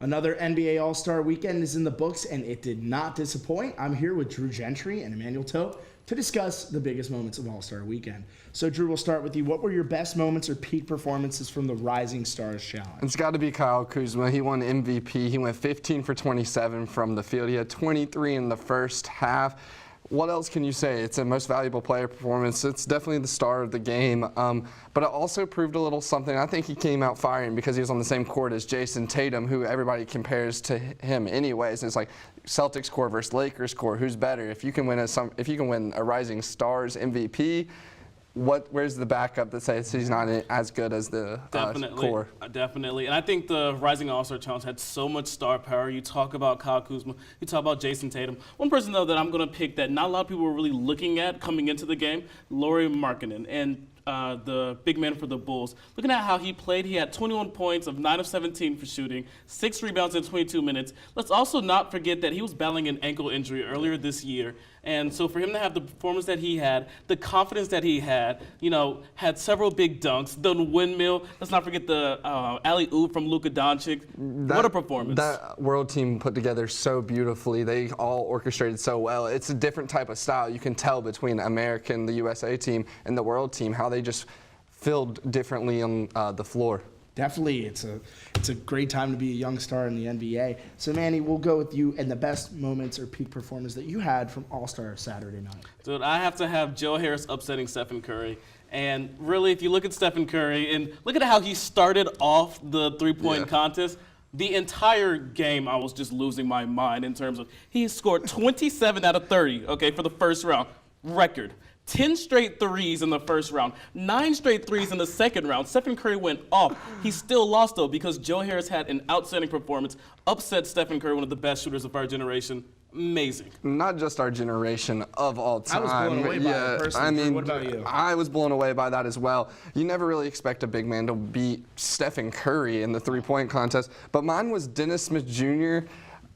Another NBA All-Star weekend is in the books, and it did not disappoint. I'm here with Drew Gentry and Emmanuel Tobe to discuss the biggest moments of All-Star weekend. So, Drew, we'll start with you. What were your best moments or peak performances from the Rising Stars Challenge? It's got to be Kyle Kuzma. He won MVP. He went 15 for 27 from the field. He had 23 in the first half. What else can you say? It's a most valuable player performance. It's definitely the star of the game. But it also proved a little something. I think he came out firing because he was on the same court as Jason Tatum, who everybody compares to him anyways. It's like Celtics core versus Lakers core. Who's better? If you can win a Rising Stars MVP, where's the backup that says he's not as good as the core? Definitely. And I think the Rising All-Star Challenge had so much star power. You talk about Kyle Kuzma, you talk about Jason Tatum. One person, though, that I'm going to pick that not a lot of people were really looking at coming into the game, Lauri Markkanen, and the big man for the Bulls. Looking at how he played, he had 21 points of 9 of 17 for shooting, 6 rebounds in 22 minutes. Let's also not forget that he was battling an ankle injury earlier this year. And so for him to have the performance that he had, the confidence that he had, had several big dunks, the windmill. Let's not forget the alley-oop from Luka Doncic. What a performance. That world team put together so beautifully. They all orchestrated so well. It's a different type of style. You can tell between American, the USA team, and the world team, how they just filled differently on the floor. Definitely, it's a great time to be a young star in the NBA. So, Manny, we'll go with you and the best moments or peak performance that you had from All-Star Saturday night. Dude, I have to have Joe Harris upsetting Stephen Curry. And really, if you look at Stephen Curry and look at how he started off the three-point contest, the entire game I was just losing my mind in terms of he scored 27 out of 30, for the first round. Record. 10 straight threes in the first round, 9 straight threes in the second round. Stephen Curry went off. He still lost, though, because Joe Harris had an outstanding performance, upset Stephen Curry, one of the best shooters of our generation. Amazing. Not just our generation, of all time. I was blown away by it personally. What about you? I was blown away by that as well. You never really expect a big man to beat Stephen Curry in the three-point contest, but mine was Dennis Smith Jr.,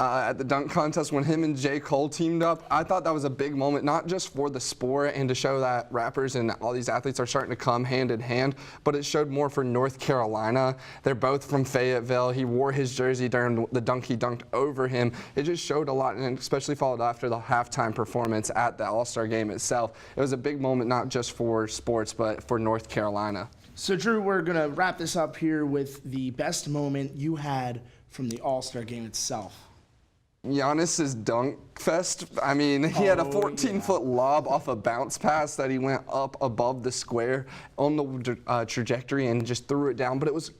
at the dunk contest when him and J. Cole teamed up. I thought that was a big moment, not just for the sport and to show that rappers and all these athletes are starting to come hand in hand, but it showed more for North Carolina. They're both from Fayetteville. He wore his jersey during the dunk he dunked over him. It just showed a lot, and especially followed after the halftime performance at the All-Star game itself. It was a big moment, not just for sports, but for North Carolina. So, Drew, we're going to wrap this up here with the best moment you had from the All-Star game itself. Giannis's dunk fest. I mean, he had a 14-foot lob off a bounce pass that he went up above the square on the trajectory and just threw it down. But it was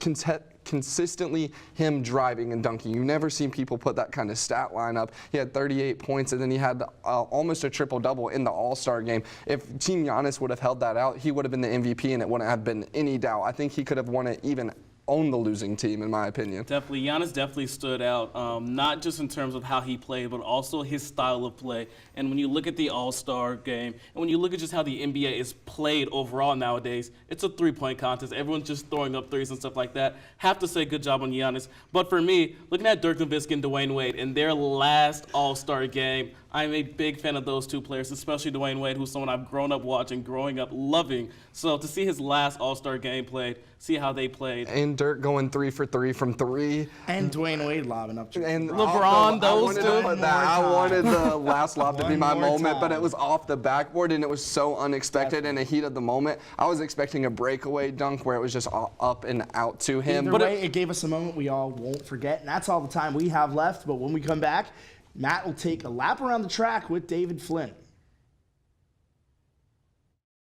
consistently him driving and dunking. You've never seen people put that kind of stat line up. He had 38 points, and then he had almost a triple-double in the All-Star game. If Team Giannis would have held that out, he would have been the MVP, and it wouldn't have been any doubt. I think he could have won it even on the losing team, in my opinion. Definitely. Giannis definitely stood out, not just in terms of how he played, but also his style of play. And when you look at the All-Star game, and when you look at just how the NBA is played overall nowadays, it's a three-point contest. Everyone's just throwing up threes and stuff like that. Have to say good job on Giannis. But for me, looking at Dirk Nowitzki and Dwayne Wade in their last All-Star game, I'm a big fan of those two players, especially Dwayne Wade, who's someone I've grown up watching, growing up loving. So to see his last All-Star game played, see how they played. And Dirk going 3 for 3 from 3. And Dwayne Wade lobbing up to and LeBron, those two. I wanted the last lob to be my moment, but it was off the backboard, and it was so unexpected in the heat of the moment. I was expecting a breakaway dunk where it was just up and out to him. Either way, it gave us a moment we all won't forget, and that's all the time we have left. But when we come back, Matt will take a lap around the track with David Flynn.